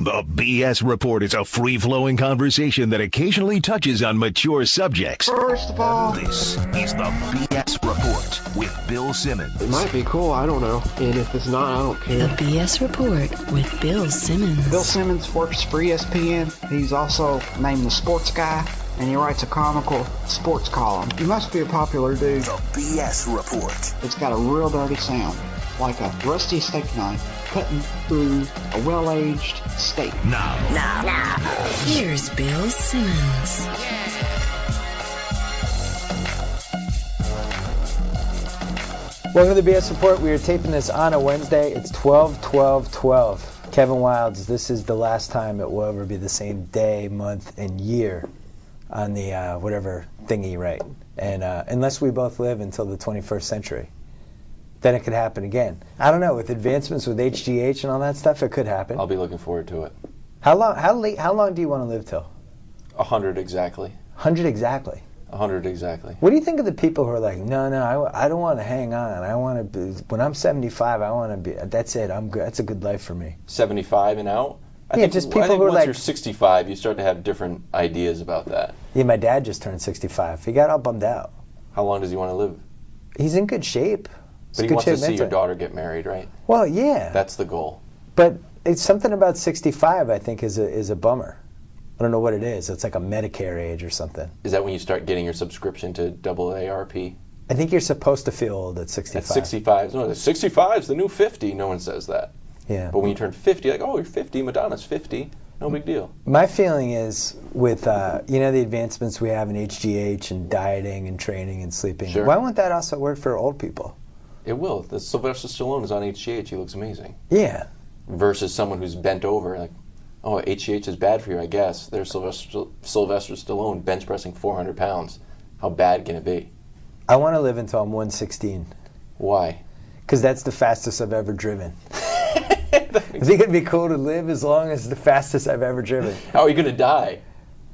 The BS Report is a free-flowing conversation that occasionally touches on mature subjects. First of all, This is the BS Report with Bill Simmons. it might be cool, I don't know. And if it's not, I don't The care. BS Report with Bill Simmons. Bill Simmons works for ESPN. He's also named the sports guy, and he writes a comical sports column. He must be a popular dude. The BS Report. It's got a real dirty sound, like a rusty steak knife cutting through a well-aged steak. Now. Here's Bill Simmons. Welcome to the BS Report. We are taping this on a Wednesday. It's 12/12/12. Kevin Wildes, this is the last time it will ever be the same day, month, and year on the whatever thingy you write. And unless we both live until the 21st century, then it could happen again. I don't know. With advancements with HGH and all that stuff, it could happen. I'll be looking forward to it. How long do you want to live till? 100 exactly. 100 exactly. 100 exactly. What do you think of the people who are like, no, I don't want to hang on. I want to be, when I'm 75, I want to be, that's it. I'm good. That's a good life for me. 75 and out? I Yeah, think, just people I think who are once like- you're 65, you start to have different ideas about that. Yeah, my dad just turned 65. He got all bummed out. How long does he want to live? He's in good shape. He's But he good wants to shape see your mentally. daughter get married, right? Well, yeah. That's the goal. But it's something about 65, I think, is a bummer. I don't know what it is. It's like a Medicare age or something. Is that when you start getting your subscription to AARP? I think you're supposed to feel old at 65. At 65, no, 65 is the new 50. No one says that. Yeah. But when you turn 50, like, oh, you're 50, Madonna's 50. No big deal. My feeling is with, the advancements we have in HGH and dieting and training and sleeping, Sure. why won't that also work for old people? It will. The Sylvester Stallone is on HGH. He looks amazing. Yeah. Versus someone who's bent over, like, oh, HGH is bad for you, I guess. There's Sylvester Stallone bench pressing 400 pounds. How bad can it be? I want to live until I'm 116. Why? Because that's the fastest I've ever driven. I think it'd be cool to live as long as the fastest I've ever driven. How are you going to die?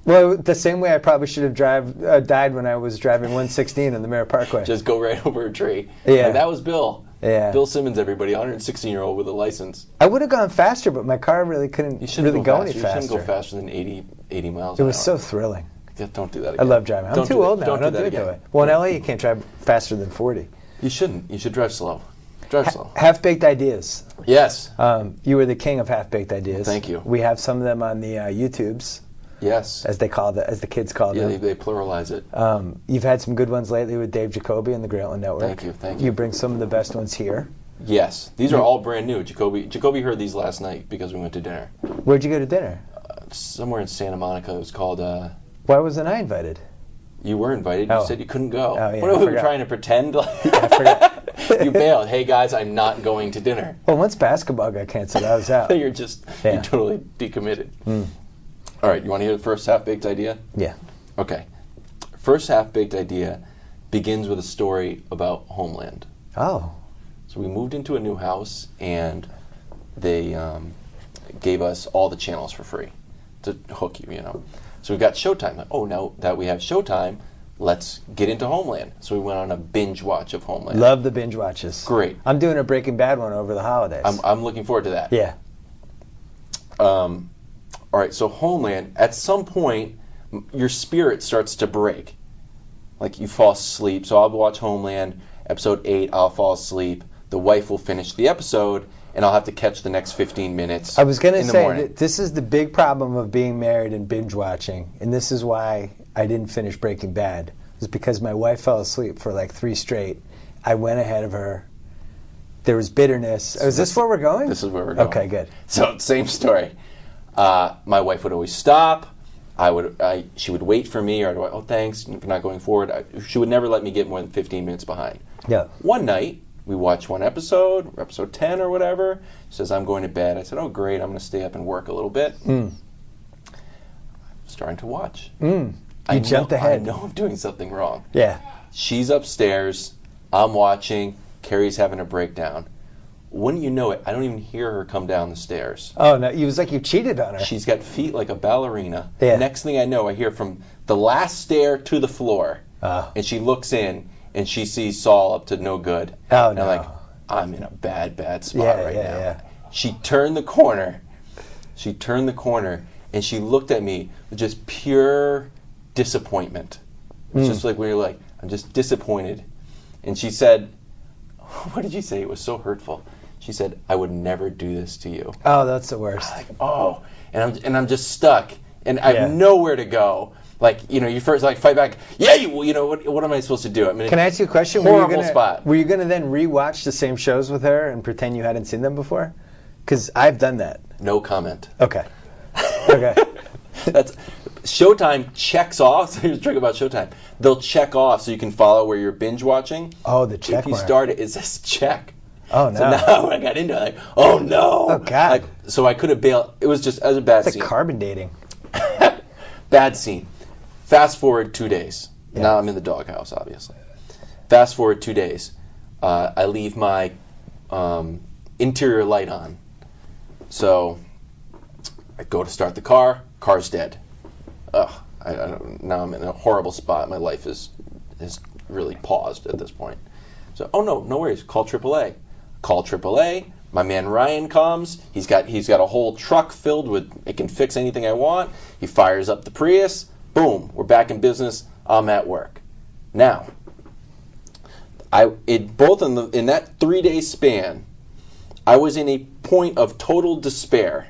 Well, the same way I probably should have died when I was driving 116 on the Merritt Parkway. Just go right over a tree. Yeah. And that was Bill. Yeah. Bill Simmons, everybody, 116-year-old with a license. I would have gone faster, but my car really You couldn't shouldn't really go go any faster. You faster. shouldn't go faster than 80 miles It an was hour. so thrilling. Yeah, don't do that I again. love driving. I'm Don't too do that. old now. Don't I don't do do that it that again. way. Well, in LA, you can't drive faster than 40. You shouldn't. You should drive slow. Drive slow. Half-baked ideas. Yes. You were the king of half-baked ideas. Thank you. We have some of them on the YouTubes, Yes. as the kids call Yeah, them. they pluralize it. You've had some good ones lately with Dave Jacoby and the Grantland Network. Thank you. You bring some of the best ones here. Yes. These are all brand new. Jacoby heard these last night because we went to dinner. Where'd you go to dinner? Somewhere in Santa Monica. It was called... Why wasn't I invited? You were invited. Oh. You said you couldn't go. Oh, yeah, What I are we forgot. trying to pretend? I forgot. You bailed. Hey, guys, I'm not going to dinner. Well, once basketball got canceled, I was out. You're Yeah. totally decommitted. Mm. All right, you want to hear the first half-baked idea? Yeah. Okay. First half-baked idea begins with a story about Homeland. Oh. So we moved into a new house, and they gave us all the channels for free to hook you. So we got Showtime. Like, oh, now that we have Showtime, let's get into Homeland. So we went on a binge watch of Homeland. Love the binge watches. Great. I'm doing a Breaking Bad one over the holidays. I'm looking forward to that. Yeah. All right, so Homeland, at some point, your spirit starts to break. Like you fall asleep. So I'll watch Homeland, episode 8, I'll fall asleep. The wife will finish the episode, and I'll have to catch the next 15 minutes I was going to in the say morning. that this is the big problem of being married and binge watching, and this is why I didn't finish Breaking Bad. It's because my wife fell asleep for like 3 straight. I went ahead of her. There was bitterness. Is this where we're going? This is where we're going. Okay, good. So same story. My wife would always stop. She would wait for me, or I'd go, oh, thanks, you're not going forward. She would never let me get more than 15 minutes behind. Yeah. One night, we watched one episode, episode 10 or whatever. She says, I'm going to bed. I said, oh, great, I'm going to stay up and work a little bit. Starting to watch. You jumped ahead. I know I'm doing something wrong. Yeah. She's upstairs. I'm watching. Carrie's having a breakdown. Wouldn't you know it, I don't even hear her come down the stairs. Oh, no, it was like you cheated on her. She's got feet like a ballerina. Yeah. Next thing I know, I hear from the last stair to the floor. Oh. And she looks in, and she sees Saul up to no good. Oh, and no. I'm like, I'm in a bad spot Yeah, right yeah, now. yeah. She turned the corner, She turned the corner and she looked at me with just pure disappointment. It was just like when you're like, I'm just disappointed. And she said, what did you say? It was so hurtful. She said, I would never do this to you. Oh, that's the worst. Like, oh, and I'm just stuck, and I have nowhere to go. Like, you first like fight back. Yeah, what am I supposed to do? I mean, can I ask you a question? Horrible spot. Were you gonna then rewatch the same shows with her and pretend you hadn't seen them before? Because I've done that. No comment. Okay. Okay. That's Showtime checks off. So here's the trick about Showtime. They'll check off so you can follow where you're binge watching. Oh, the check If you mark. start it says check. Oh, no. So now when I got into it, like, oh, no. Oh, God. So I could have bailed. It was just as a bad It's scene. like carbon dating. Bad scene. Fast forward 2 days. Yeah. Now I'm in the doghouse, obviously. Fast forward 2 days. I leave my interior light on. So I go to start the car. Car's dead. Ugh. Now I'm in a horrible spot. My life is really paused at this point. So, oh no worries. Call AAA. Call AAA. My man Ryan comes. He's got a whole truck filled with. It can fix anything I want. He fires up the Prius. Boom. We're back in business. I'm at work. Now, in that 3-day span, I was in a point of total despair.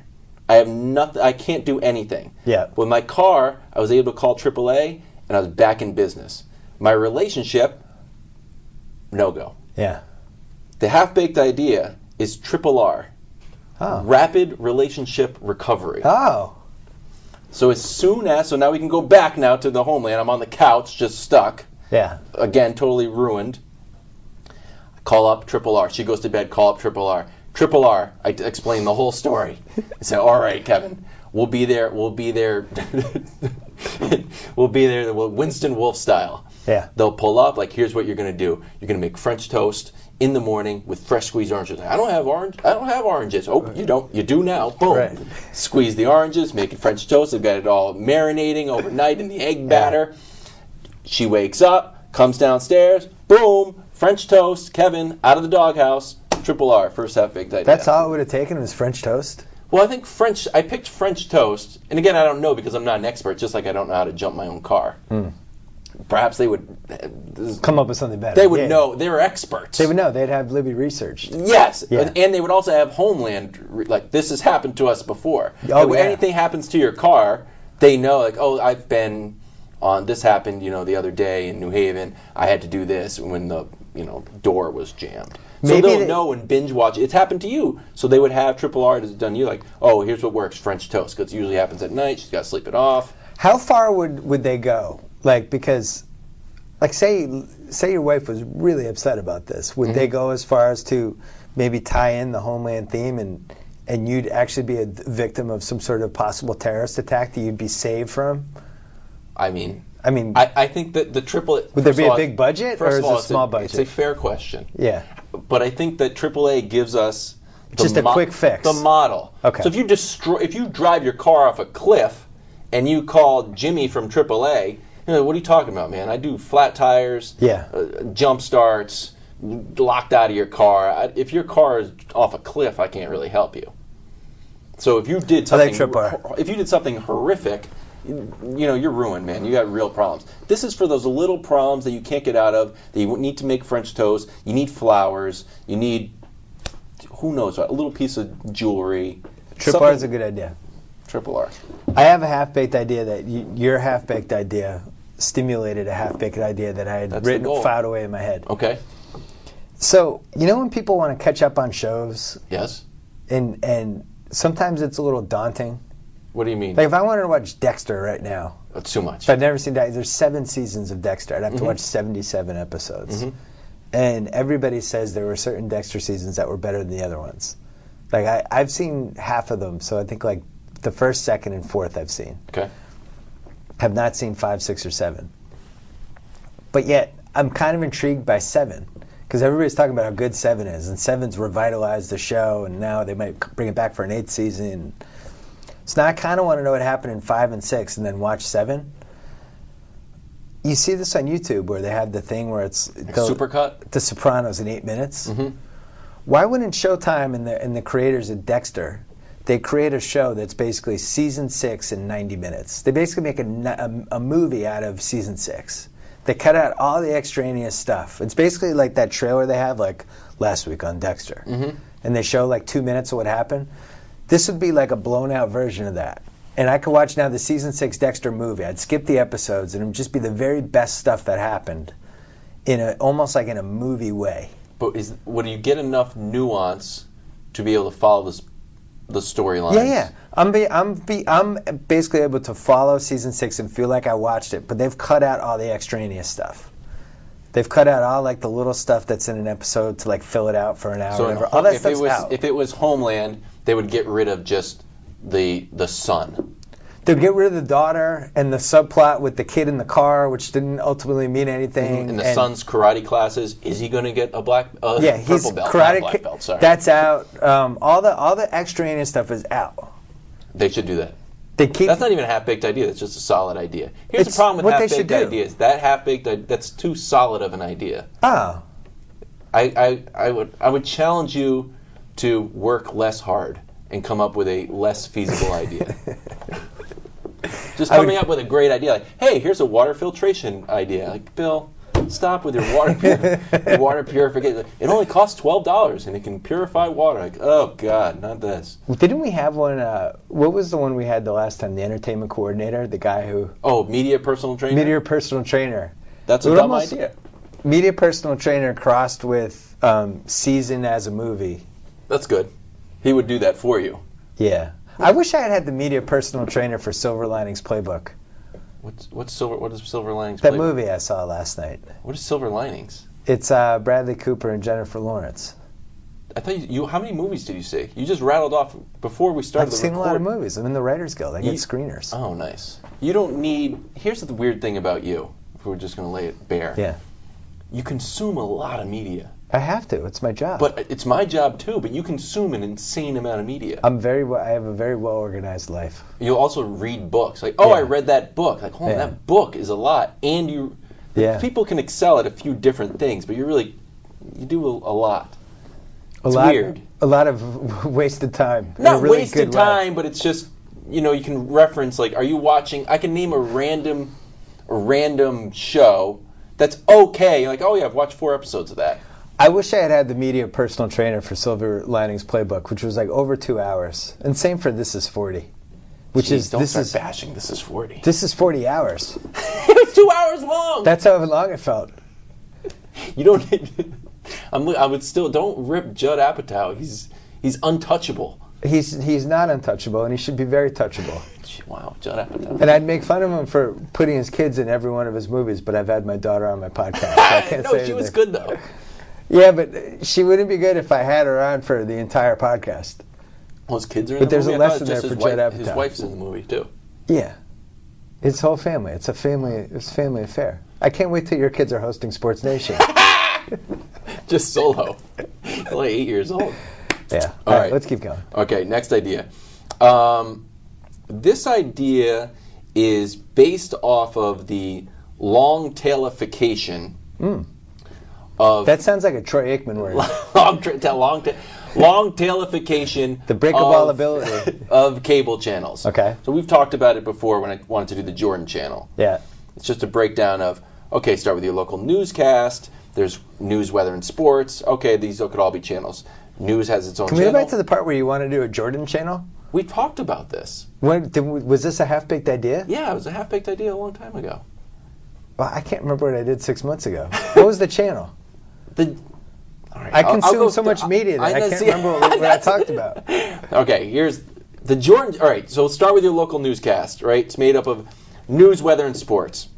I have nothing. I can't do anything. Yeah. With my car, I was able to call AAA, and I was back in business. My relationship, no go. Yeah. The half-baked idea is RRR, Rapid Relationship Recovery. Oh. So so now we can go back now to the homeland. I'm on the couch, just stuck. Yeah. Again, totally ruined. I call up RRR. She goes to bed. Call up RRR. RRR. I explain the whole story. I say, all right, Kevin, we'll be there. We'll be there. We'll be there. Winston Wolfe style. Yeah. They'll pull up. Like, here's what you're gonna do. You're gonna make French toast in the morning with fresh squeezed oranges. I don't have oranges. Oh, you don't. You do now. Boom. Right. Squeeze the oranges. Make it French toast. They've got it all marinating overnight in the egg batter. She wakes up, comes downstairs. Boom. French toast. Kevin out of the doghouse. RRR. First half-baked idea. That's all it would have taken was French toast? Well, I think I picked French toast, and again, I don't know because I'm not an expert, just like I don't know how to jump my own car. Perhaps they would come up with something better. They would know. They're experts. They would know. They'd have Libby researched. Yes, Yeah. and they would also have Homeland, like, this has happened to us before. Oh, When anything happens to your car, they know, like, oh, I've been on, this happened, the other day in New Haven, I had to do this when the, door was jammed. So Maybe they'll know and binge watch. It's happened to you. So they would have RRR has done you, like, oh, here's what works, French toast, because it usually happens at night. She's got to sleep it off. How far would they go? Like, because, like, say your wife was really upset about this. Would they go as far as to maybe tie in the Homeland theme and you'd actually be a victim of some sort of possible terrorist attack that you'd be saved from? I mean, I think that the triplet... would there be a big budget or is it a small budget? It's a fair question. Yeah. But I think that AAA gives us just a quick fix. The model. Okay. So if you drive your car off a cliff and you call Jimmy from AAA, what are you talking about, man? I do flat tires, jump starts, locked out of your car. If your car is off a cliff, I can't really help you. So if you did something horrific, you're ruined, man. You got real problems. This is for those little problems that you can't get out of, that you need to make French toast, you need flowers, you need, who knows what, a little piece of jewelry. RRR is a good idea. RRR. I have a half-baked idea that your half-baked idea stimulated a half-baked idea that I had filed away in my head. Okay. So, when people want to catch up on shows? Yes. And sometimes it's a little daunting. What do you mean? Like, if I wanted to watch Dexter right now. That's too much. If I've never seen Dexter, there's 7 seasons of Dexter. I'd have to watch 77 episodes. And everybody says there were certain Dexter seasons that were better than the other ones. Like, I've seen half of them, so I think, like, the first, second, and fourth I've seen. Okay. Have not seen 5, 6, or 7. But yet, I'm kind of intrigued by 7. Because everybody's talking about how good 7 is. And 7's revitalized the show, and now they might bring it back for an 8th season. So now I kind of want to know what happened in 5 and 6 and then watch 7. You see this on YouTube where they have the thing where it's Supercut? The Sopranos in 8 minutes. Why wouldn't Showtime and the creators of Dexter they create a show that's basically season 6 in 90 minutes. They basically make a movie out of season 6. They cut out all the extraneous stuff. It's basically like that trailer they have, like last week on Dexter. Mm-hmm. And they show like 2 minutes of what happened. This would be like a blown out version of that. And I could watch now the season 6 Dexter movie. I'd skip the episodes and it would just be the very best stuff that happened in almost like in a movie way. But would you get enough nuance to be able to follow the storylines? Yeah. I'm basically able to follow season 6 and feel like I watched it, but they've cut out all the extraneous stuff. They've cut out all like the little stuff that's in an episode to like fill it out for an hour. So or whatever. All that stuff's out. If it was Homeland, they would get rid of just the son. They'd get rid of the daughter and the subplot with the kid in the car, which didn't ultimately mean anything. And the son's karate classes. Is he going to get a purple belt? He's Not a black belt, sorry. That's out. All the extraneous stuff is out. They should do that. That's not even a half-baked idea. That's just a solid idea. Here's the problem with half-baked ideas. That half-baked, that's too solid of an idea. Oh. I would challenge you to work less hard and come up with a less feasible idea. Just coming up with a great idea, like, hey, here's a water filtration idea. Like, Bill, stop with your water purification. It only costs $12 and it can purify water. Like, oh God, not this. Didn't we have one? What was the one we had the last time? The entertainment coordinator, the guy who. Oh, media personal trainer. Media personal trainer. That's a dumb idea. Media personal trainer crossed with season as a movie. That's good. He would do that for you. Yeah. I wish I had the media personal trainer for Silver Linings Playbook. What is Silver Linings? That movie I saw last night. What is Silver Linings? It's Bradley Cooper and Jennifer Lawrence. I thought you. How many movies did you see? You just rattled off before we started. I've seen a lot of movies. I'm in the Writers Guild. I get screeners. Oh, nice. You don't need. Here's the weird thing about you. If we're just going to lay it bare. Yeah. You consume a lot of media. I have to. It's my job. But it's my job too. But you consume an insane amount of media. I have a very well organized life. You also read books. Like, I read that book. Like, that book is a lot. And people can excel at a few different things, but you do a lot. It's weird. A lot of wasted time. Not really wasted time, but it's just, you can reference, like, are you watching? I can name a random show that's okay. You're like, oh yeah, I've watched 4 episodes of that. I wish I had the media personal trainer for Silver Linings Playbook, which was like over 2 hours. And same for This Is 40. Don't start bashing This Is 40. This is 40 hours. It's 2 hours long. That's how long it felt. You don't. I would still don't rip Judd Apatow. He's untouchable. He's not untouchable, and he should be very touchable. Wow, Judd Apatow. And I'd make fun of him for putting his kids in every one of his movies, but I've had my daughter on my podcast, so I can't say anything. She was good though. Yeah, but she wouldn't be good if I had her on for the entire podcast. Well, his kids are in but the movie? But there's a lesson there for Judd Apatow. His wife's in the movie, too. Yeah. It's whole family. It's a family affair. I can't wait till your kids are hosting Sports Nation. Just solo. They're like 8 years old. Yeah. All right, let's keep going. Okay, next idea. This idea is based off of the long tailification of... That sounds like a Troy Aikman word. long tailification the breakability of cable channels. Okay. So we've talked about it before when I wanted to do the Jordan channel. Yeah. It's just a breakdown of, okay, start with your local newscast. There's news, weather, and sports. Okay, these could all be channels. News has its own channel. Can we go back to the part where you want to do a Jordan channel? We talked about this. Was this a half-baked idea? Yeah, it was a half-baked idea a long time ago. Well, I can't remember what I did 6 months ago. What was the channel? All right, I consume so much media that I can't remember what I talked about. Okay, here's the Jordan. All right, so let's start with your local newscast, right? It's made up of news, weather, and sports.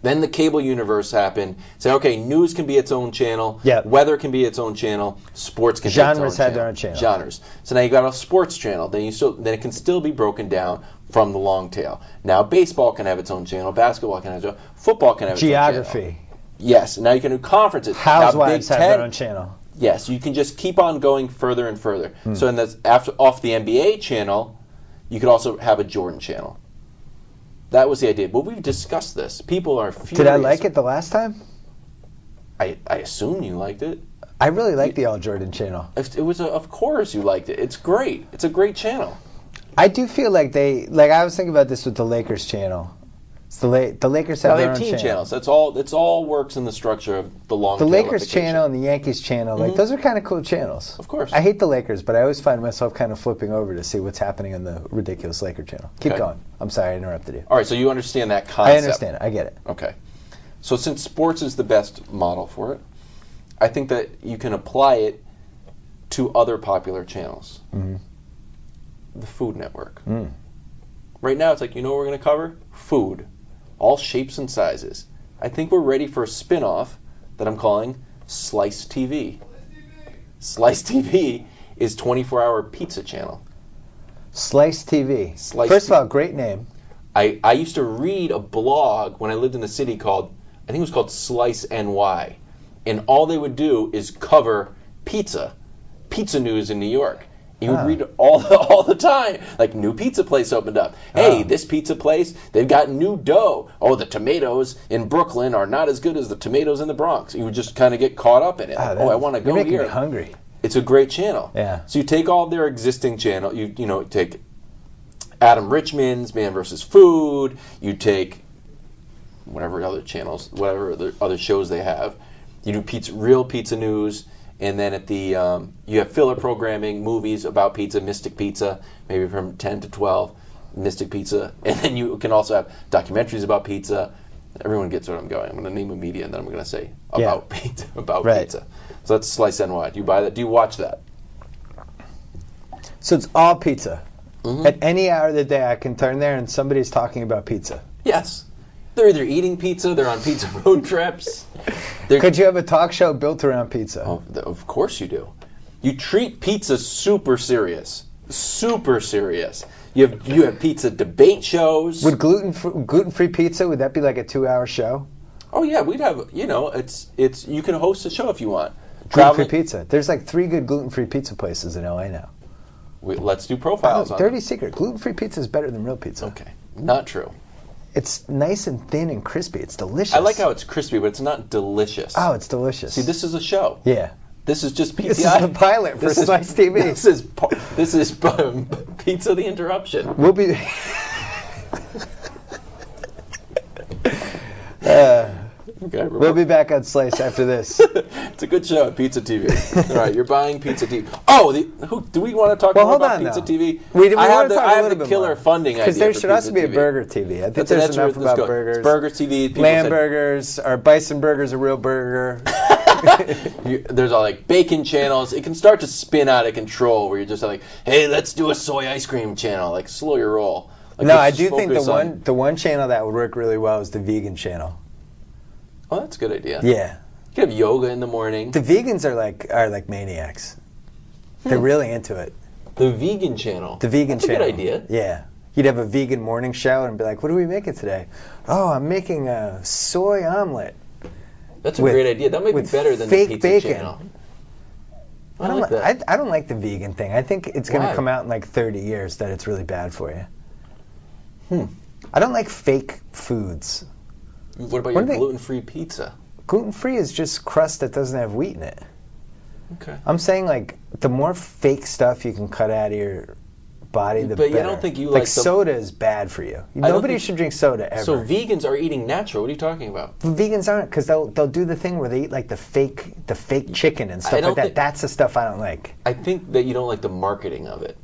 Then the cable universe happened. Say, okay, news can be its own channel. Yeah. Weather can be its own channel. Sports can be its own channel. Genres had their own channel. Genres. So now you got a sports channel. Then it can still be broken down from the long tail. Now baseball can have its own channel. Basketball can have its own. Football can have its own channel. Geography. Yes. Now you can do conferences. Housewives have their own channel. Yes. You can just keep on going further and further. So off the NBA channel, you could also have a Jordan channel. That was the idea. But we've discussed this. People are furious. Did I like it the last time? I assume you liked it. I really like the All Jordan channel. It was of course you liked it. It's great. It's a great channel. I do feel like I was thinking about this with the Lakers channel. It's the Lakers have They their have own team channel. channels. That's all. It's all works in the structure of the long. The tail Lakers application. channel and the Yankees channel, like those are kind of cool channels. Of course. I hate the Lakers, but I always find myself kind of flipping over to see what's happening on the ridiculous Laker channel. Keep Okay. going. I'm sorry I interrupted you. All right, so you understand that concept. I understand it. I get it. Okay. So since sports is the best model for it, I think that you can apply it to other popular channels. Mhm. The Food Network. Mm. Right now, it's like, you know what we're going to cover? Food. All shapes and sizes. I think we're ready for a spin-off that I'm calling Slice TV. Slice TV is 24-hour pizza channel. Slice TV. Slice First of TV. all, great name. I used to read a blog when I lived in the city called, I think it was called Slice NY. And all they would do is cover pizza news in New York. You would read all the time, like new pizza place opened up. Hey, this pizza place, they've got new dough. Oh, the tomatoes in Brooklyn are not as good as the tomatoes in the Bronx. You would just kind of get caught up in it. Like, I want to go You're making here. me hungry. It's a great channel. Yeah. So you take all of their existing channel, you know, take Adam Richman's Man vs. Food, you take whatever other channels, whatever other shows they have. You do real pizza news, and then at the you have filler programming, movies about pizza, Mystic Pizza, maybe from 10 to 12, Mystic Pizza, and then you can also have documentaries about pizza. Everyone gets what I'm going. I'm going to name a media, and then I'm going to say about pizza. Pizza. So that's Slice NY. Do you buy that? Do you watch that? So it's all pizza. Mm-hmm. At any hour of the day, I can turn there and somebody's talking about pizza. Yes. They're either eating pizza, they're on pizza road trips. Could you have a talk show built around pizza? Oh, of course you do. You treat pizza super serious. Super serious. You have pizza debate shows. Would gluten-free pizza, would that be like a 2-hour show? Oh yeah, we'd have, you know, it's you can host a show if you want. Gluten-free pizza. There's like 3 good gluten-free pizza places in LA now. Let's do profiles on Dirty them. secret. Gluten-free pizza is better than real pizza. Okay. Not true. It's nice and thin and crispy. It's delicious. I like how it's crispy, but it's not delicice. Oh, it's delicious. See, this is a show. Yeah. This is just PTI. This is the pilot for Slice TV. This is Pizza the Interruption. We'll be... Okay, we'll be back on Slice after this. It's a good show at Pizza TV. All right, you're buying Pizza TV. Oh, do we want to talk more about Pizza TV? I have the killer funding idea. Because there should also be a TV. burger TV. I think there's enough about burgers. It's Burger TV. People Lamb said, burgers. Are bison burgers a real burger? There's all like bacon channels. It can start to spin out of control where you're just like, hey, let's do a soy ice cream channel. Like, slow your roll. Like, no, I do think the one channel that would work really well is the vegan channel. Oh, that's a good idea. Yeah. You can have yoga in the morning. The vegans are like maniacs. They're really into it. The vegan channel. The vegan that's channel. That's a good idea. Yeah. You'd have a vegan morning show and be like, what are we making today? Oh, I'm making a soy omelet. That's a great idea. That might be better than the pizza bacon. channel. I like that. I don't like the vegan thing. I think it's going to come out in like 30 years that it's really bad for you. I don't like fake foods. What about your gluten-free pizza? Gluten-free is just crust that doesn't have wheat in it. Okay. I'm saying like the more fake stuff you can cut out of your body, the better. But I don't think you like soda is bad for you. Nobody should drink soda ever. So vegans are eating natural. What are you talking about? Vegans aren't, because they'll do the thing where they eat like the fake chicken and stuff like that. That's the stuff I don't like. I think that you don't like the marketing of it.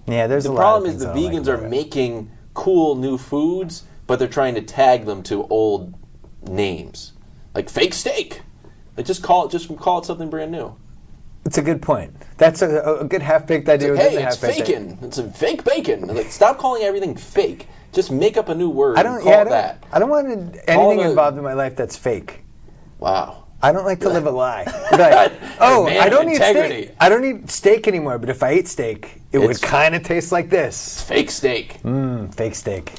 Yeah, there's a lot of The problem is things the I don't vegans like are about it. making cool new foods, but they're trying to tag them to old names, like fake steak. Like just call it something brand new. It's a good point. That's a good half-baked idea. Like, hey, it's bacon. It's a fake bacon. Like, stop calling everything fake. Just make up a new word and call it that. I don't want anything involved in my life that's fake. Wow. I don't like to live a lie. Like, I don't eat steak. I don't eat steak anymore, but if I ate steak, it would kind of taste like this. Fake steak. Fake steak.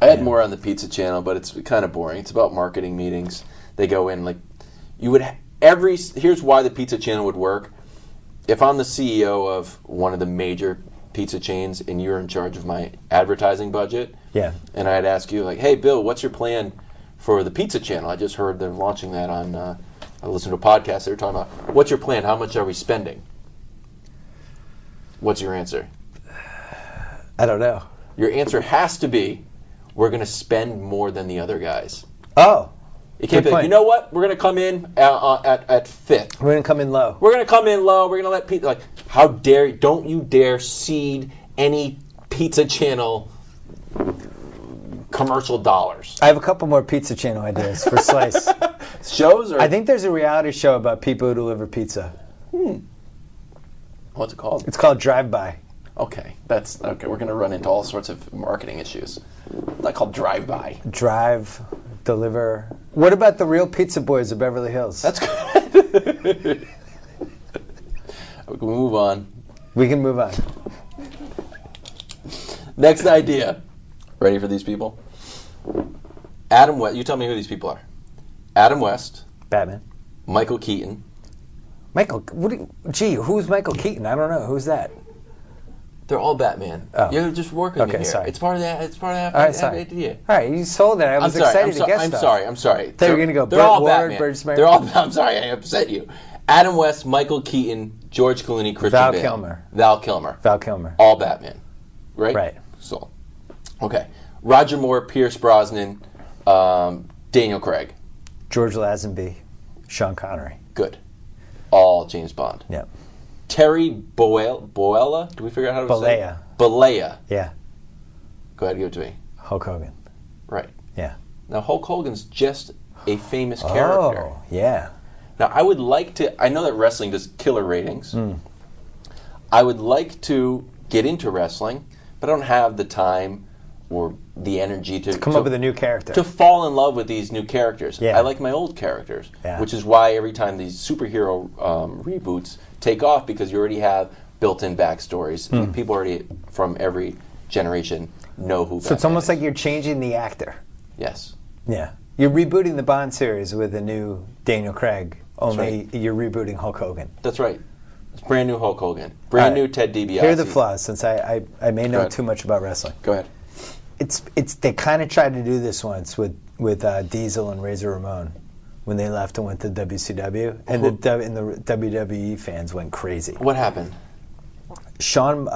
I had more on the pizza channel, but it's kind of boring. It's about marketing meetings. They go in like here's why the pizza channel would work. If I'm the CEO of one of the major pizza chains and you're in charge of my advertising budget, and I'd ask you like, hey Bill, what's your plan for the pizza channel? I just heard they're launching that on I listened to a podcast. They were talking about, what's your plan? How much are we spending? What's your answer? I don't know. Your answer has to be, we're going to spend more than the other guys. Oh. You can't be like, you know what? We're going to come in at fifth. We're going to come in low. We're going to come in low. We're going to let people, how dare, don't you dare seed any Pizza Channel commercial dollars. I have a couple more Pizza Channel ideas for Slice. Shows? Or? I think there's a reality show about people who deliver pizza. What's it called? It's called Drive By. Okay, okay. We're gonna run into all sorts of marketing issues. Like called Drive By. Drive, deliver. What about the Real Pizza Boys of Beverly Hills? That's good. We can move on. We can move on. Next idea. Ready for these people? Adam West. You tell me who these people are. Adam West. Batman. Michael Keaton. Who's Michael Keaton? I don't know. Who's that? They're all Batman. Oh. You're just working Okay, here. sorry. It's part of that. It's part of that. All right, sorry. Idea. All right, you sold it. I was excited to guess stuff. I'm sorry. Thought you were gonna go They're Burt all Ward, Batman. Burgess Meredith. They're all. I'm sorry. I upset you. Adam West, Michael Keaton, George Clooney, Christian Val Bale. Kilmer. Val Kilmer. All Batman. Right. Right. So, okay. Roger Moore, Pierce Brosnan, Daniel Craig. George Lazenby, Sean Connery. Good. All James Bond. Yep. Terry Boella? Do we figure out how to say it? Bollea. Yeah. Go ahead, give it to me. Hulk Hogan. Right. Yeah. Now, Hulk Hogan's just a famous character. Oh, yeah. Now, I would like to... I know that wrestling does killer ratings. I would like to get into wrestling, but I don't have the time or the energy to come up with a new character. To fall in love with these new characters. Yeah. I like my old characters, yeah. Which is why every time these superhero reboots take off, because you already have built-in backstories. People already from every generation know who. So it's almost like you're changing the actor. Yes. Yeah. You're rebooting the Bond series with a new Daniel Craig. Only you're rebooting Hulk Hogan. That's right. It's brand new Hulk Hogan. Brand new Ted DiBiase. Here are the flaws, since I may know too much about wrestling. Go ahead. It's they kind of tried to do this once with Diesel and Razor Ramon when they left and went to WCW, and the WWE fans went crazy. What happened? Scott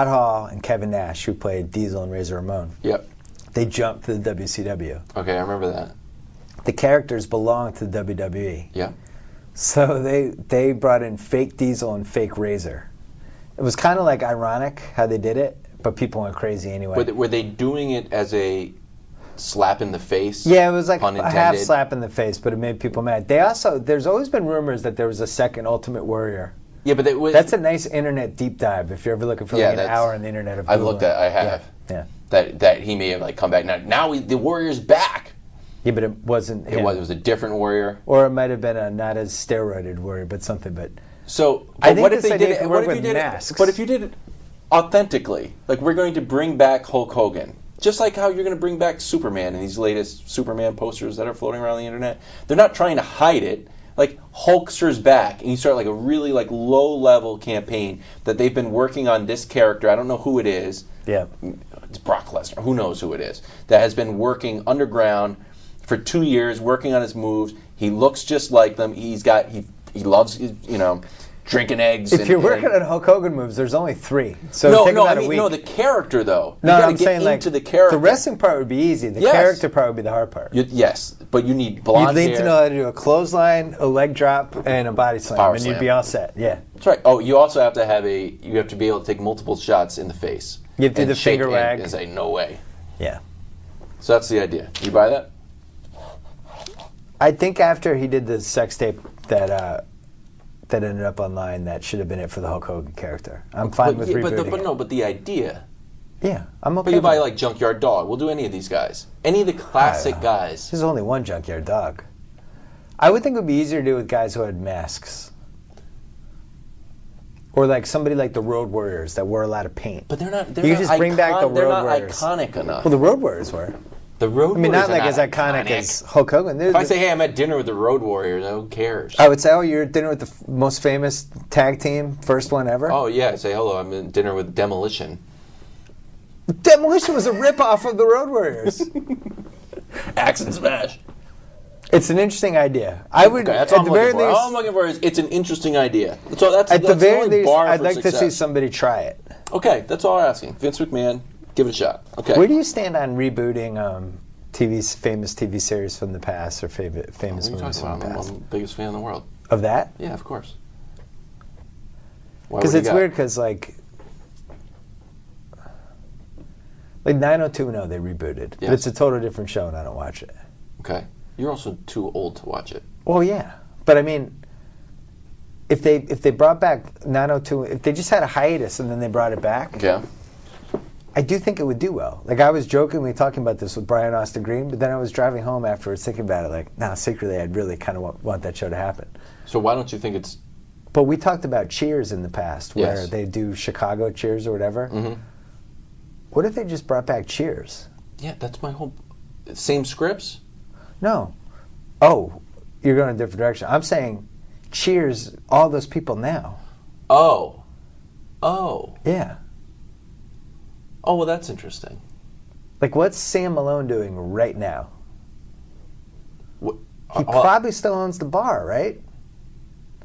Hall and Kevin Nash, who played Diesel and Razor Ramon. Yep. They jumped to the WCW. Okay, I remember that. The characters belonged to the WWE. Yeah. So they brought in fake Diesel and fake Razor. It was kind of like ironic how they did it, but people went crazy anyway. Were they doing it as a slap in the face? Yeah, it was like a half slap in the face, but it made people mad. There's always been rumors that there was a second Ultimate Warrior. Yeah, but that's a nice internet deep dive if you're ever looking for an hour on the internet of I've looked at. I have. Yeah. That he may have come back now. The Warrior's back. Yeah, but it wasn't him. It was a different Warrior. Or it might have been a not as steroided Warrior, but something. But so, I think what if they did it? What if you did masks? But if you did it authentically, like we're going to bring back Hulk Hogan, just like how you're going to bring back Superman in these latest Superman posters that are floating around the internet. They're not trying to hide it. Like Hulkster's back, and you start like a really low-level campaign that they've been working on this character. I don't know who it is. Yeah. It's Brock Lesnar. Who knows who it is? That has been working underground for 2 years, working on his moves. He looks just like them. He loves drinking eggs. If you're working on Hulk Hogan moves, there's only 3. So the character though. No, I'm saying into the character. The wrestling part would be easy. The character part would be the hard part. Yes, but you need blonde hair. You'd need to know how to do a clothesline, a leg drop, and a body slam, and you'd be all set. Yeah. That's right. Oh, you also have to have you have to be able to take multiple shots in the face. You have to do the finger wag. And say, no way. Yeah. So that's the idea. You buy that? I think after he did the sex tape that ended up online, that should have been it for the Hulk Hogan character. I'm fine with rebooting it. But the idea. Yeah, I'm okay. But you buy like Junkyard Dog. We'll do any of these guys. Any of the classic guys. There's only one Junkyard Dog. I would think it would be easier to do with guys who had masks. Or like somebody like the Road Warriors that wore a lot of paint. But they're not. You just bring back the Road Warriors. They're not iconic enough. Well, the Road Warriors were. The Road Warriors. Not like as iconic as Hulk Hogan. If I say, hey, I'm at dinner with the Road Warriors, who cares? I would say, oh, you're at dinner with the most famous tag team, first one ever? Oh, yeah. I'd say, hello, I'm at dinner with Demolition. Demolition was a ripoff of the Road Warriors. Axe and Smash. It's an interesting idea. I would. Okay, that's all at I'm the very looking for. least, All I'm looking for is it's an interesting idea. That's at the that's very only least, bar I'd for like to see success. somebody try it. Okay, that's all I'm asking. Vince McMahon, give it a shot. Okay. Where do you stand on rebooting famous TV series from the past or famous What are you movies talking from about? the I'm past? the biggest fan in the world. Of that? Yeah, of course. Because it's weird because like 90210 they rebooted, but Yes. it's a total different show and I don't watch it. Okay. You're also too old to watch it. Well, yeah, but I mean, if they brought back 902, if they just had a hiatus and then they brought it back, Yeah. I do think it would do well. Like I was jokingly talking about this with Brian Austin Green, but then I was driving home afterwards thinking about it. Like, nah, secretly I'd really kind of want that show to happen. So why don't you think it's... But we talked about Cheers in the past, where Yes. they do Chicago Cheers or whatever. Mm-hmm. What if they just brought back Cheers? Yeah, that's my whole... Same scripts? No. Oh, you're going a different direction. I'm saying Cheers, all those people now. Oh. Yeah. Oh, well, that's interesting. Like, what's Sam Malone doing right now? What, He probably still owns the bar, right?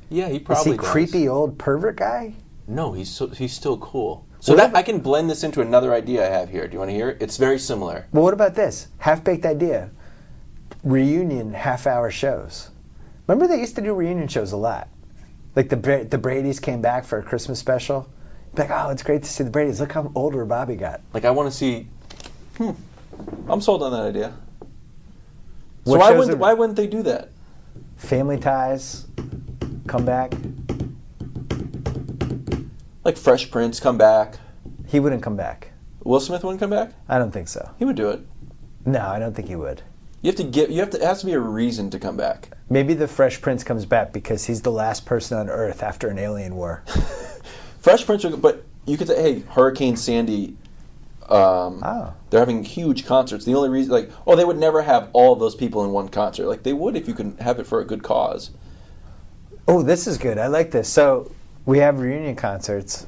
Yeah, he probably Is he does. creepy old pervert guy? No, he's still cool. So What that if- I can blend this into another idea I have here. Do you want to hear it? It's very similar. Well, what about this? Half-baked idea. Reunion half-hour shows. Remember they used to do reunion shows a lot? Like the Bradys came back for a Christmas special. Be like, oh, it's great to see the Bradys. Look how older Bobby got. Like, I want to see... I'm sold on that idea. So What shows are- why wouldn't they do that? Family Ties, come back. Like Fresh Prince come back. He wouldn't come back. Will Smith wouldn't come back? I don't think so. He would do it. No, I don't think he would. It has to be a reason to come back. Maybe the Fresh Prince comes back because he's the last person on Earth after an alien war. Fresh Prince, but you could say, hey, Hurricane Sandy, they're having huge concerts. The only reason, they would never have all of those people in one concert. Like, they would if you can have it for a good cause. Oh, this is good. I like this. So we have reunion concerts.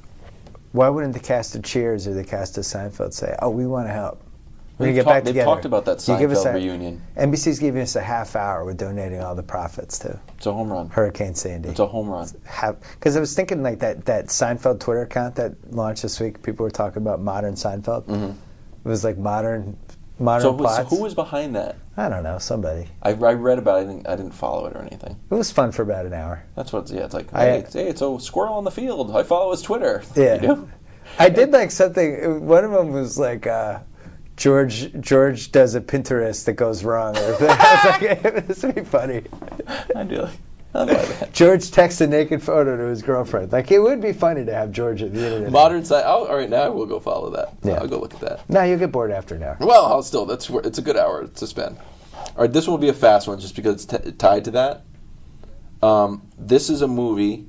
Why wouldn't the cast of Cheers or the cast of Seinfeld say, oh, we want to help? We're going to get back together. They've talked about that Seinfeld reunion. NBC's giving us a half hour. We're donating all the profits to It's a home run. Hurricane Sandy. It's a home run. Because I was thinking like that Seinfeld Twitter account that launched this week, people were talking about modern Seinfeld. Mm-hmm. It was like modern so plots. who was behind that? I don't know, somebody. I read about it. I didn't follow it or anything. It was fun for about an hour. That's it's like, hey, it's a squirrel on the field. I follow his Twitter. Yeah. You do? I did like something. One of them was like George does a Pinterest that goes wrong. I was like, hey, this would be funny. I do. I like that. George texts a naked photo to his girlfriend. Like, it would be funny to have George at the internet. Modern side. All right, now I will go follow that. Yeah. I'll go look at that. No, you'll get bored after an hour. Well, it's a good hour to spend. All right, this one will be a fast one just because it's tied to that. This is a movie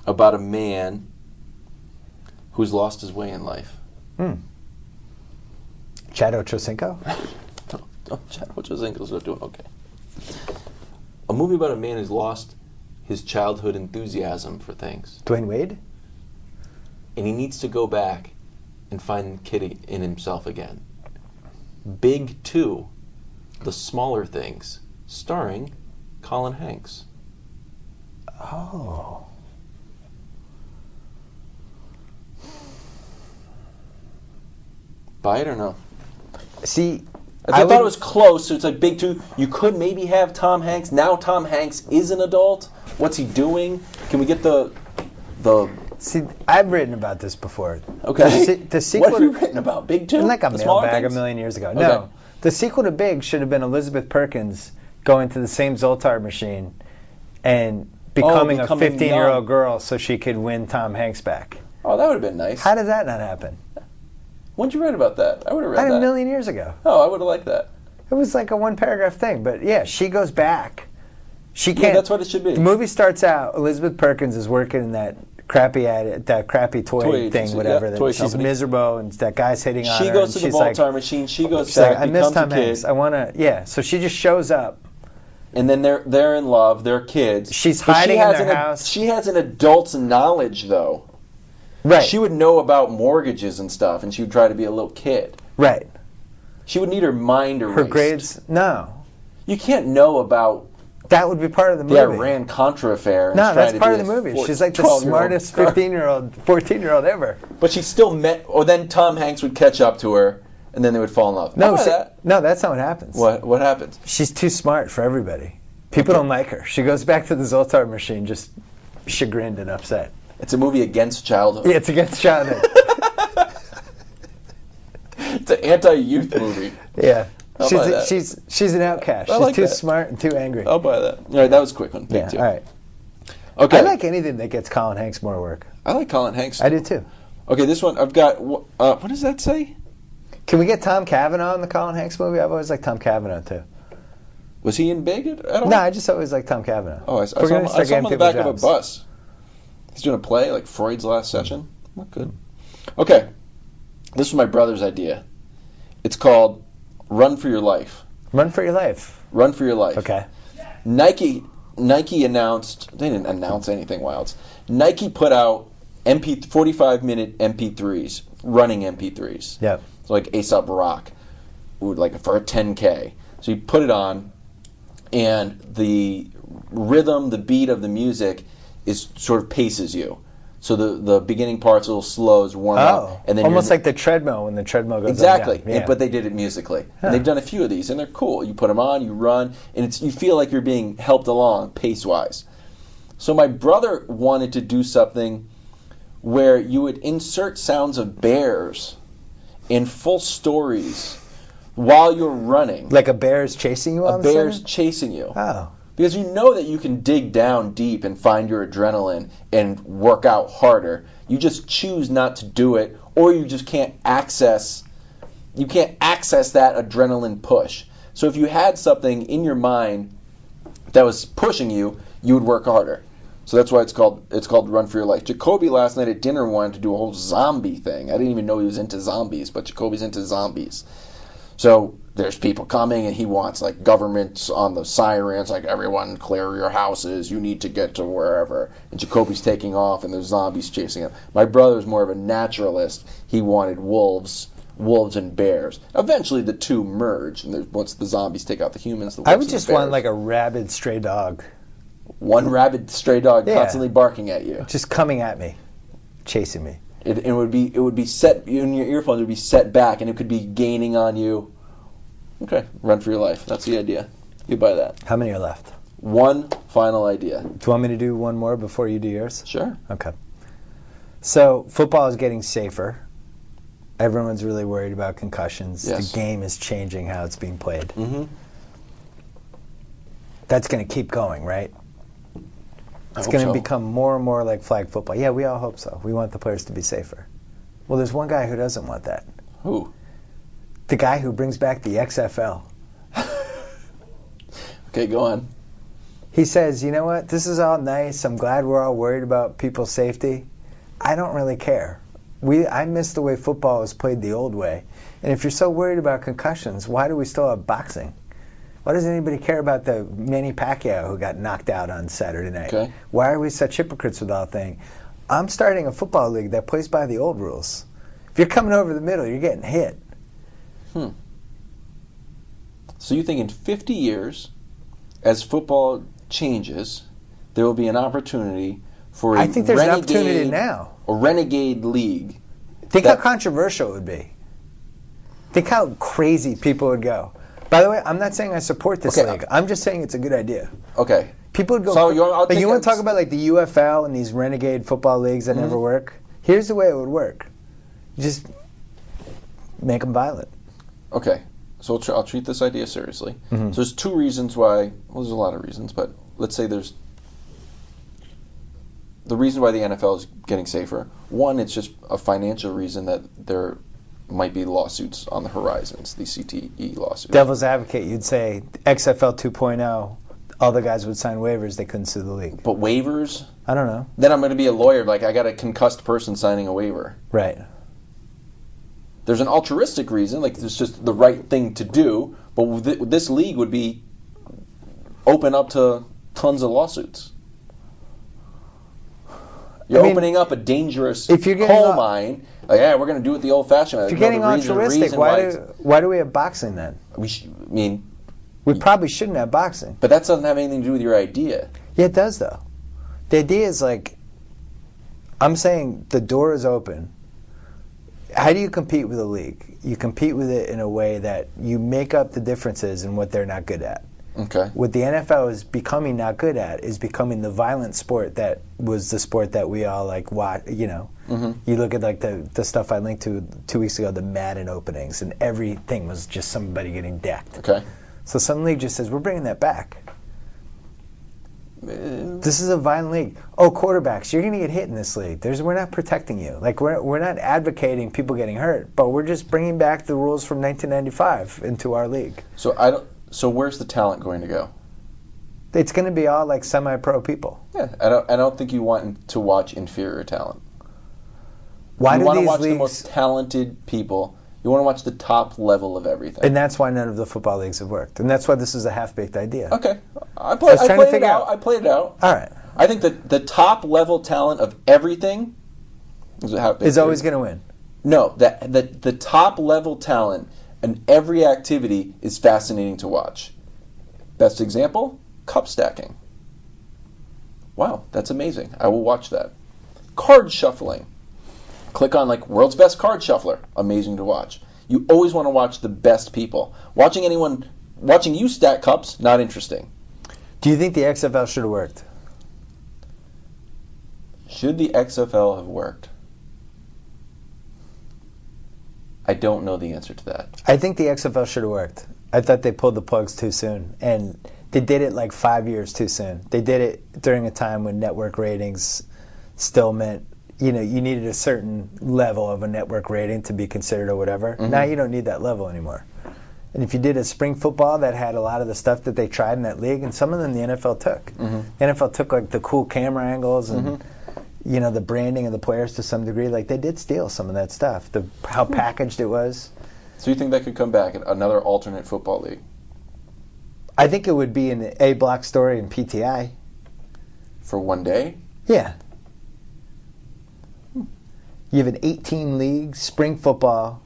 about a man who's lost his way in life. Chad Ochocinco? Chad Ochocinco's not doing okay. A movie about a man who's lost his childhood enthusiasm for things. Dwayne Wade? And he needs to go back and find the kid in himself again. Big 2, The Smaller Things, starring Colin Hanks. Oh. Buy it or no? See, I thought it was close, so it's like Big 2. You could maybe have Tom Hanks. Now Tom Hanks is an adult. What's he doing? Can we get the... See, I've written about this before. Okay. The sequel what have you written about? Big 2? In like a The Smaller mailbag Things? a million years ago. Okay. No. The sequel to Big should have been Elizabeth Perkins going to the same Zoltar machine and becoming a 15-year-old young. girl so she could win Tom Hanks back. Oh, that would have been nice. How did that not happen? When'd you write about that? I would have read that. A million years ago. Oh, I would have liked that. It was like a one-paragraph thing. But yeah, she goes back. She can't. Yeah, that's what it should be. The movie starts out, Elizabeth Perkins is working in that crappy toy thing, agency, whatever. yeah, toy She's company. miserable, and that guy's hitting on her. She goes to and the she's like, Voltar machine. She goes she's like, back, I miss becomes Tom a kid. Hanks. I want to, yeah. So she just shows up. And then they're in love. They're kids. She's But hiding in their house. She has an adult's knowledge, though. Right. She would know about mortgages and stuff, and she would try to be a little kid. Right. She would need her mind erased. Her grades, no. You can't know about That would be part of the movie. the Iran-Contra affair. And No, trying that's to part be of the a movie. She's like the 12-year-old smartest girl. 15-year-old, 14-year-old ever. But she still met, or then Tom Hanks would catch up to her, and then they would fall in love. No, How about that? no, that's not what happens. What happens? She's too smart for everybody. People don't like her. She goes back to the Zoltar machine just chagrined and upset. It's a movie against childhood. Yeah, it's against childhood. It's an anti-youth movie. Yeah. I'll buy that. She's an outcast. I She's like too that. smart and too angry. I'll buy that. All right, that was a quick one. Yeah, Pick two. all right. Okay. I like anything that gets Colin Hanks more work. I like Colin Hanks. I do too. Okay, this one I've got. What does that say? Can we get Tom Cavanaugh in the Colin Hanks movie? I've always liked Tom Cavanaugh too. Was he in Big at all? No, I just always liked Tom Cavanaugh. Oh, I saw him on the back of a bus. He's doing a play like Freud's Last Session. Not good. Okay, this was my brother's idea. It's called Run for Your Life. Run for your life. Run for Your Life. Okay. Nike announced. They didn't announce anything, Wilds. Nike put out 45-minute MP3s, running MP3s. Yep. So like A$AP Rock, like for a 10K. So you put it on, and the rhythm, the beat of the music is sort of paces you. So the beginning part's a little slow, as warm up, and then almost like the treadmill when the treadmill goes exactly. up and down. Yeah. But they did it musically, Huh. and they've done a few of these, and they're cool. You put them on, you run, and you feel like you're being helped along pace-wise. So my brother wanted to do something where you would insert sounds of bears in full stories while you're running. Like a bear is chasing you on A the bear's scene? chasing you. Oh. Because you know that you can dig down deep and find your adrenaline and work out harder. You just choose not to do it, or you just can't access that adrenaline push. So if you had something in your mind that was pushing you, you would work harder. So that's why it's called Run for Your Life. Jacoby last night at dinner wanted to do a whole zombie thing. I didn't even know he was into zombies, but Jacoby's into zombies. So there's people coming, and he wants like governments on the sirens, like everyone clear your houses, you need to get to wherever. And Jacoby's taking off, and there's zombies chasing him. My brother's more of a naturalist. He wanted wolves and bears. Eventually the two merge, and once the zombies take out the humans, the wolves I would and just the bears. want like a rabid stray dog. One rabid stray dog Yeah. constantly barking at you. Just coming at me. Chasing me. It would be set in your earphones. It would be set back, and it could be gaining on you. Okay, Run for Your Life. That's the idea. You buy that. How many are left? One final idea. Do you want me to do one more before you do yours? Sure. Okay. So football is getting safer. Everyone's really worried about concussions. Yes. The game is changing how it's being played. Mm-hmm. That's going to keep going, right? I It's hope going to so. become more and more like flag football. Yeah, we all hope so. We want the players to be safer. Well, there's one guy who doesn't want that. Who? The guy who brings back the XFL. Okay, go on. He says, you know what? This is all nice. I'm glad we're all worried about people's safety. I don't really care. I miss the way football was played the old way. And if you're so worried about concussions, why do we still have boxing? Why does anybody care about the Manny Pacquiao who got knocked out on Saturday night? Okay. Why are we such hypocrites with all thing? I'm starting a football league that plays by the old rules. If you're coming over the middle, you're getting hit. So you think in 50 years, as football changes, there will be an opportunity for I think there's an opportunity now. A renegade league. Think how controversial it would be. Think how crazy people would go. By the way, I'm not saying I support this league. I'm just saying it's a good idea. Okay. People would go. So you want to talk about like the UFL and these renegade football leagues that never work? Here's the way it would work. You just make them violent. Okay. So I'll treat this idea seriously. Mm-hmm. So there's two reasons why. Well, there's a lot of reasons, but let's say there's the reason why the NFL is getting safer. One, it's just a financial reason that there might be lawsuits on the horizons, the CTE lawsuits. Devil's advocate, you'd say XFL 2.0, all the guys would sign waivers, they couldn't sue the league. But waivers? I don't know. Then I'm going to be a lawyer, like I got a concussed person signing a waiver. Right. There's an altruistic reason, like it's just the right thing to do, but this league would be open up to tons of lawsuits. You're opening up a dangerous coal mine. Like, yeah, we're going to do it the old-fashioned way. If you're getting altruistic, why do we have boxing then? We probably shouldn't have boxing. But that doesn't have anything to do with your idea. Yeah, it does, though. The idea is like, I'm saying the door is open. How do you compete with a league? You compete with it in a way that you make up the differences in what they're not good at. Okay. What the NFL is becoming not good at is becoming the violent sport that was the sport that we all like watch. You know, you look at like the stuff I linked to 2 weeks ago, the Madden openings, and everything was just somebody getting decked. Okay. So some league just says we're bringing that back. This is a violent league. Oh, quarterbacks, you're gonna get hit in this league. We're not protecting you. Like we're not advocating people getting hurt, but we're just bringing back the rules from 1995 into our league. So where's the talent going to go? It's going to be all like semi-pro people. Yeah, I don't think you want to watch inferior talent. Why you do want to these watch leagues... the most talented people. You want to watch the top level of everything. And that's why none of the football leagues have worked. And that's why this is a half-baked idea. Okay, I played it out. I played it out. All right. I think that the top level talent of everything is always going to win. No, the top level talent in every activity is fascinating to watch. Best example, cup stacking. Wow, that's amazing. I will watch that. Card shuffling. Click on like world's best card shuffler. Amazing to watch. You always want to watch the best people. Watching you stack cups, not interesting. Do you think the XFL should have worked? Should the XFL have worked? I don't know the answer to that. I think the XFL should have worked. I thought they pulled the plugs too soon. And they did it like 5 years too soon. They did it during a time when network ratings still meant, you needed a certain level of a network rating to be considered or whatever. Now you don't need that level anymore. And if you did a spring football that had a lot of the stuff that they tried in that league, and some of them the NFL took. The NFL took like the cool camera angles and the branding of the players to some degree. Like they did steal some of that stuff. How packaged it was. So you think that could come back in another alternate football league? I think it would be an A block story in PTI. For one day? Yeah. You have an 18 league spring football.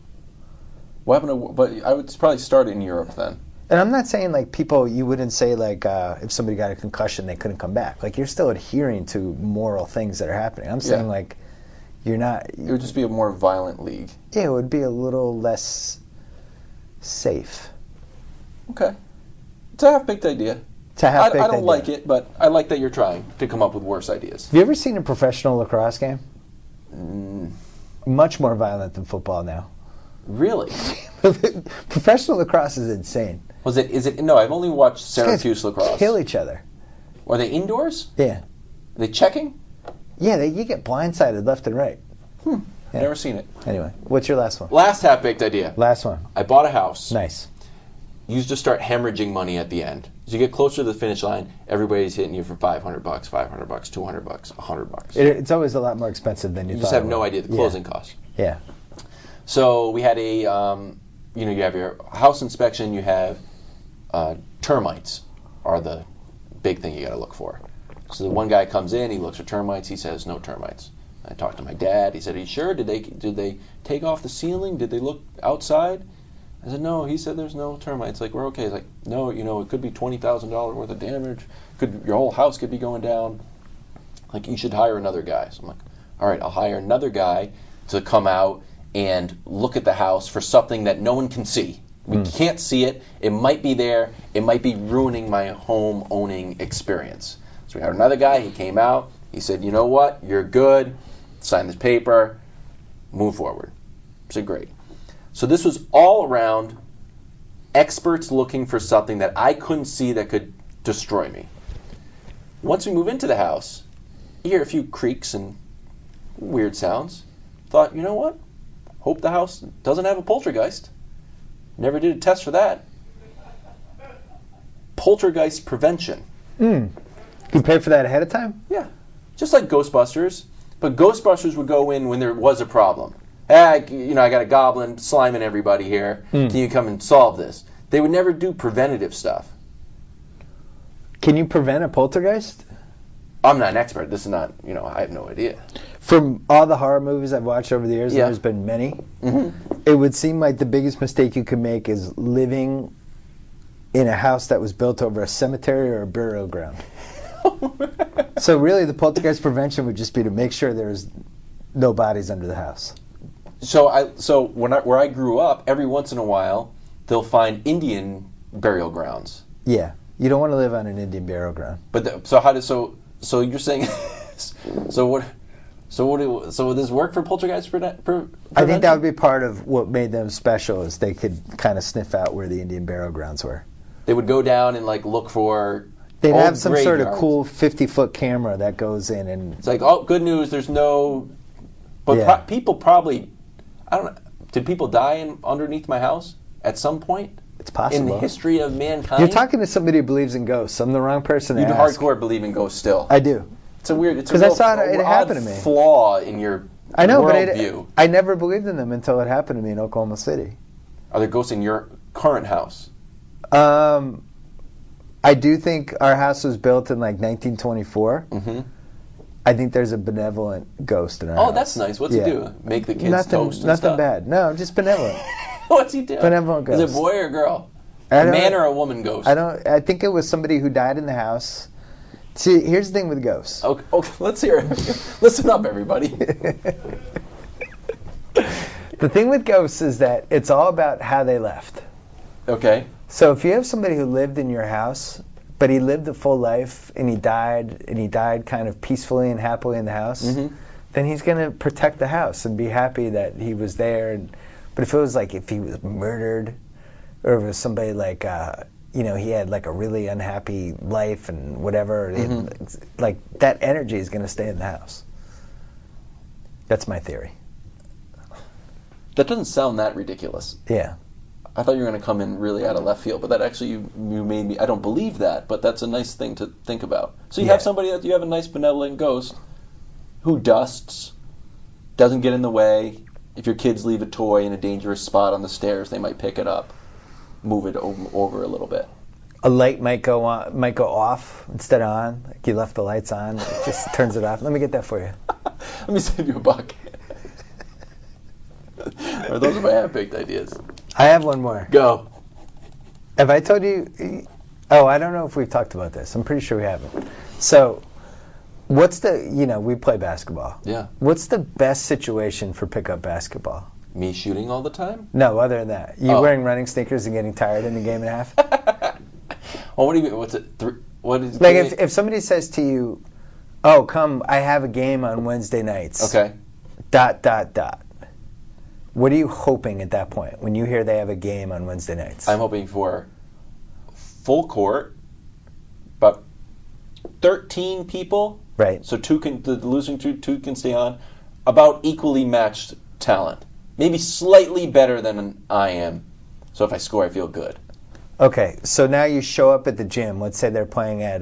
What happened to? But I would probably start it in Europe then. And I'm not saying like people. You wouldn't say like if somebody got a concussion they couldn't come back. Like you're still adhering to moral things that are happening. I'm saying like you're not. It would just be a more violent league. Yeah, it would be a little less safe. Okay, it's a half-baked idea. It's a half-baked idea. I don't like it, but I like that you're trying to come up with worse ideas. Have you ever seen a professional lacrosse game? Much more violent than football now. Really? Professional lacrosse is insane. Is it? No, I've only watched Syracuse lacrosse. Kill each other. Are they indoors? Yeah. Are they checking? Yeah, you get blindsided left and right. Yeah. Never seen it. Anyway, what's your last one? Last half-baked idea. Last one. I bought a house. Nice. You just start hemorrhaging money at the end. As you get closer to the finish line, everybody's hitting you for $500, $500, $200, $100. It's always a lot more expensive than you thought. You just have no idea the closing costs. Yeah. So we had you have your house inspection. You have termites are the big thing you got to look for. So the one guy comes in, he looks for termites. He says no termites. I talked to my dad. He said, "Are you sure? Did they take off the ceiling? Did they look outside?" I said, "No." He said, "There's no termites. Like we're okay." He's like, "No, it could be $20,000 worth of damage. Your whole house could be going down. Like you should hire another guy." So I'm like, "All right, I'll hire another guy to come out and look at the house for something that no one can see. We can't see it. It might be there. It might be ruining my home owning experience." So we had another guy. He came out. He said, "You know what? You're good. Sign this paper. Move forward." I said, "Great." So this was all around experts looking for something that I couldn't see that could destroy me. Once we move into the house, you hear a few creaks and weird sounds. Thought, you know what? Hope the house doesn't have a poltergeist. Never did a test for that. Poltergeist prevention. You pay for that ahead of time? Yeah. Just like Ghostbusters. But Ghostbusters would go in when there was a problem. I got a goblin sliming everybody here. Can you come and solve this? They would never do preventative stuff. Can you prevent a poltergeist? I'm not an expert. This is not, I have no idea. From all the horror movies I've watched over the years, and there's been many, it would seem like the biggest mistake you could make is living in a house that was built over a cemetery or a burial ground. So really, the poltergeist prevention would just be to make sure there's no bodies under the house. So where I grew up, every once in a while, they'll find Indian burial grounds. Yeah, you don't want to live on an Indian burial ground. But so you're saying so would this work for poltergeist prevention? I think that would be part of what made them special, is they could kind of sniff out where the Indian burial grounds were. They would go down and like look for. They'd old have some sort of graveyards. cool 50-foot camera that goes in and. It's like, oh, good news, there's no. But Yeah. people probably, I don't know. Did people die underneath my house at some point It's possible. in the history of mankind? You're talking to somebody who believes in ghosts. I'm the wrong person to You ask. hardcore believe in ghosts still. I do. It's a weird. It's a 'Cause I real saw it odd happen to me. Flaw in your I know, but worldview. I never believed in them until it happened to me in Oklahoma City. Are there ghosts in your current house? I do think our house was built in like 1924. Mm-hmm. I think there's a benevolent ghost in our house. Oh, that's nice. What's Yeah. he do? Make the kids Nothing, toast and nothing stuff? bad. No, just benevolent. What's he do? Benevolent Is it ghost. a boy or a girl? I A don't- man or a woman ghost? I think it was somebody who died in the house. See, here's the thing with ghosts. Okay, let's hear it. Listen up, everybody. The thing with ghosts is that it's all about how they left. Okay. So if you have somebody who lived in your house, but he lived a full life and he died kind of peacefully and happily in the house, Mhm. then he's going to protect the house and be happy that he was there. But if it was like if he was murdered, or if it was somebody like he had like a really unhappy life and whatever, like that energy is going to stay in the house. That's my theory. That doesn't sound that ridiculous. Yeah. I thought you were going to come in really out of left field, but that actually you made me. I don't believe that, but that's a nice thing to think about. So you Yeah. have somebody that you have a nice benevolent ghost who dusts, doesn't get in the way. If your kids leave a toy in a dangerous spot on the stairs, they might pick it up, move it over a little bit. A light might go off instead of on. Like you left the lights on, it just turns it off. Let me get that for you. Let me save you $1. Those are my half-baked ideas. I have one more. Go. Have I told you? Oh, I don't know if we've talked about this. I'm pretty sure we haven't. So, what's we play basketball. Yeah. What's the best situation for pickup basketball? Me shooting all the time? No, other than that. You Oh. wearing running sneakers and getting tired in a game and a half? Well, what do you mean? What's it? What is? Like if somebody says to you, "Oh, come, I have a game on Wednesday nights." Okay. ... What are you hoping at that point when you hear they have a game on Wednesday nights? I'm hoping for full court, about 13 people. Right. So the losing two can stay on. About equally matched talent. Maybe slightly better than I am. So if I score, I feel good. Okay, so now you show up at the gym. Let's say they're playing at,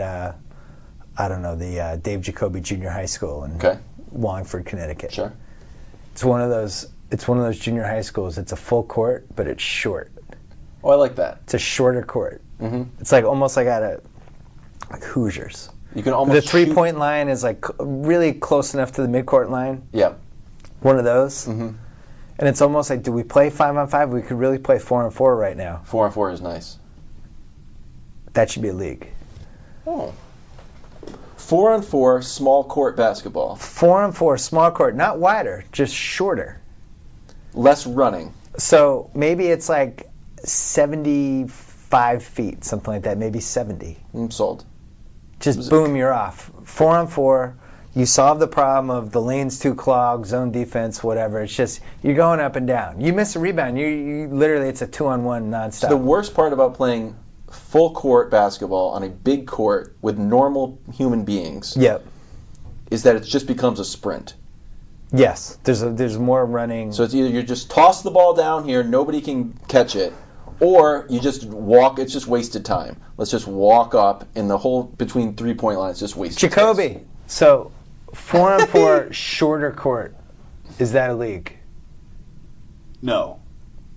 the Dave Jacoby Junior High School in Okay. Wallingford, Connecticut. Sure. It's one of those junior high schools. It's a full court, but it's short. Oh, I like that. It's a shorter court. Mm-hmm. It's like almost like like Hoosiers. You can almost The 3-point line is like really close enough to the midcourt line. Yeah. One of those. Mm-hmm. And it's almost like, do we play 5-on-5? We could really play 4-on-4 right now. 4-on-4 is nice. That should be a league. Oh. 4-on-4 small court basketball. 4-on-4 small court, not wider, just shorter. Less running. So maybe it's like 75 feet, something like that, maybe 70. I'm sold. Just boom, you're off. 4-on-4, you solve the problem of the lane's too clogged, zone defense, whatever. It's just you're going up and down. You miss a rebound, you literally it's a 2-on-1 nonstop. So the worst part about playing full court basketball on a big court with normal human beings Yep. is that it just becomes a sprint. Yes. There's more running. So it's either you just toss the ball down here, nobody can catch it, or you just walk. It's just wasted time. Let's just walk up, and the whole between 3-point lines just wasted. Jacoby. space. So 4-on-4 shorter court. Is that a league? No.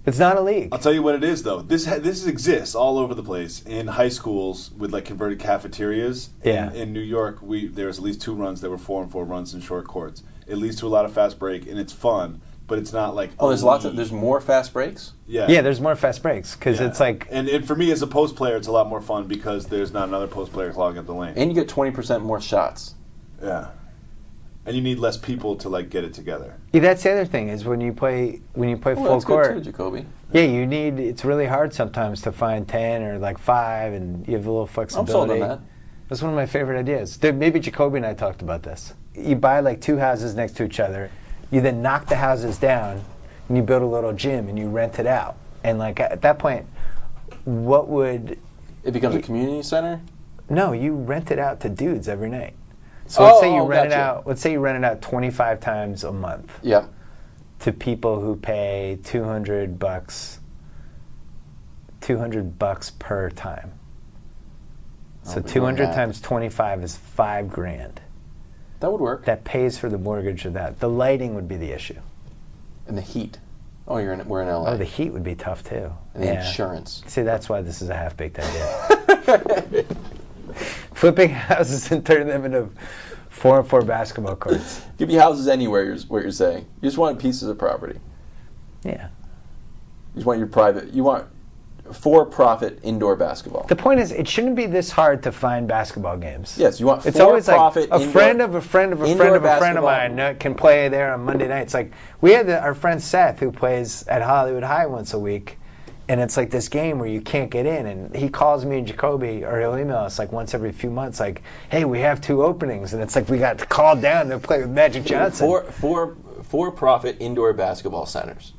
It's not a league. I'll tell you what it is, though. This exists all over the place in high schools with like converted cafeterias. Yeah. In New York, there's at least 2 runs that were 4-on-4 runs in short courts. It leads to a lot of fast break, and it's fun. but it's not like. Oh, there's more fast breaks? Yeah. Yeah, there's more fast breaks because it's like. And for me as a post player, it's a lot more fun because there's not another post player clogging up the lane. And you get 20% more shots. Yeah. And you need less people to like get it together. Yeah, that's the other thing is when you play full that's court. Good too, Jacoby. Yeah, it's really hard sometimes to find 10 or like 5, and you have a little flexibility. I'm sold on that. That's one of my favorite ideas. Maybe Jacoby and I talked about this. You buy like 2 houses next to each other. You then knock the houses down, and you build a little gym, and you rent it out. And like at that point, what would... It becomes a community center? No, you rent it out to dudes every night. So let's say you rent it out. Let's say you rent it out 25 times a month. Yeah. To people who pay $200 per time. So 200 times 25 is $5,000. That would work. That pays for the mortgage of that. The lighting would be the issue. And the heat. Oh, we're in LA. Oh, the heat would be tough too. And the insurance. See, that's why this is a half-baked idea. Flipping houses and turning them into 4-on-4 basketball courts. Give you houses anywhere, is what you're saying. You just want pieces of property. Yeah. You just want your private. You want for-profit indoor basketball. The point is, it shouldn't be this hard to find basketball games. Yes, you want it's always like a indoor, friend of a friend of a friend of a friend of mine can play there on Monday nights. Like we had our friend Seth who plays at Hollywood High once a week, and it's like this game where you can't get in, and he calls me and Jacoby, or he'll email us like once every few months, like, hey, we have 2 openings, and it's like we got called down to play with Magic Johnson. For-profit indoor basketball centers,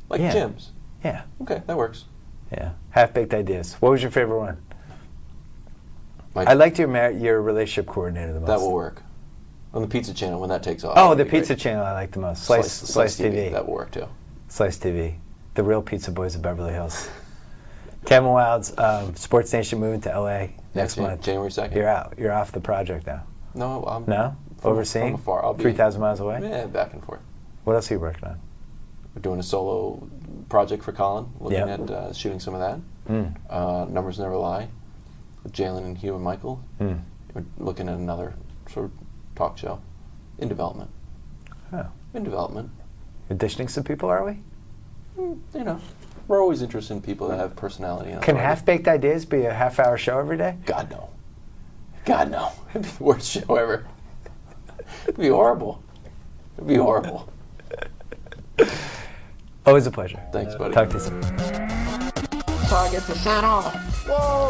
like gyms. Yeah. Okay, that works. Yeah, half-baked ideas. What was your favorite one? I liked your relationship coordinator the most. That will work. On the Pizza Channel when that takes off. Oh, the Pizza Channel I like the most. Slice TV. That will work too. Slice TV. The real Pizza Boys of Beverly Hills. Kevin Wildes, Sports Nation moving to LA next month. January 2nd. You're out. You're off the project now. No, I'm... No? Overseeing? From afar. I'll be 3,000 miles away? Yeah, back and forth. What else are you working on? We're doing a solo project for Colin, looking at shooting some of that. Numbers Never Lie, with Jalen and Hugh and Michael. We're looking at another sort of talk show in development. Oh. In development. Auditioning some people, are we? You know, we're always interested in people that have personality. Can half-baked ideas be a half-hour show every day? God, no. God, no. It'd be the worst show ever. It'd be horrible. It'd be horrible. Always a pleasure. Thanks, buddy. Talk to you soon. So I get to sign off. Whoa!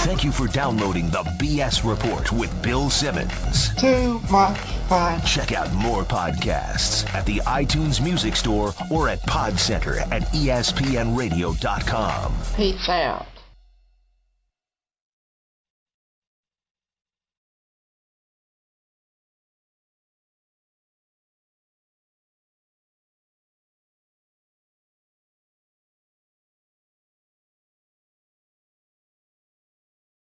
Thank you for downloading the BS Report with Bill Simmons. Too much fun. Check out more podcasts at the iTunes Music Store or at Pod Center at ESPNradio.com. Peace out.